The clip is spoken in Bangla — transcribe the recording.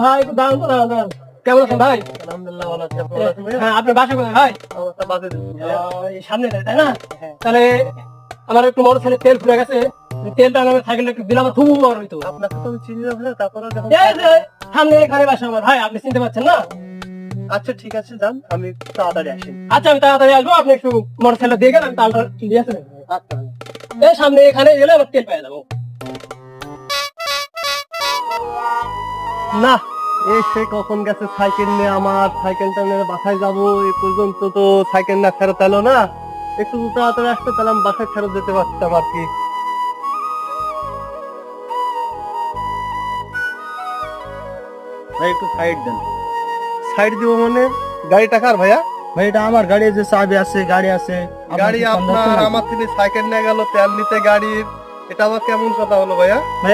ভাই একটু দাঁড়ান তো, দাঁড়ান দাঁড়ান। কেমন আছেন ভাই? আলহামদুলিল্লাহ ভালো আছি। আপনি ভালো আছেন ভাইয়া? হ্যাঁ, আপনার বাসা কোথায় ভাই? অবস্থা বাজে দিচ্ছি ভাইয়া। এই সামনে তাই না? হ্যাঁ। তাহলে আমার একটু মোটরসাইকেলের তেল ফুরে গেছে, তেলটা আমার সাইকেলে একটু দিলাম, খুব উপকার হইতো। আপনাকে তো আমি চিনি না ভাইয়া, তারপরেও যখন এই যে সামনে এখানে বাসা আমার ভাই, আপনি চিনতে পারছেন না? আচ্ছা ঠিক আছে যান, আমি তাড়াতাড়ি আসি। আচ্ছা আমি তাড়াতাড়ি আসবো, আপনি একটু মোটরসাইকেলটা দিয়ে গেলেন, তালটা দিয়ে আসেন। আচ্ছা এই সামনে এখানে গেলে আবার তেল পেয়ে যাবো। না, সে কখন গেছে সাইকেল নিয়ে, আমার সাইকেলটা নিয়ে বাসায় যাবো, এ পর্যন্ত তো সাইকেল না ফেরত এলো না। একটু তাড়াতাড়ি আসতে তাহলে আমি বাসায় ফেরত যেতে পারতাম আর কি। ভাই একটু সাইড দেন। সাইড দিব মানে? গাড়িটা কার ভাইয়া? ভাই এটা আমার গাড়ি, যে চাবি আছে, গাড়ি আছে। গাড়ি আপনার, আমার থেকে সাইকেল নিয়ে গেল তেল নিতে গাড়ির, এটা আবার কেমন কথা হলো ভাইয়া? ভাই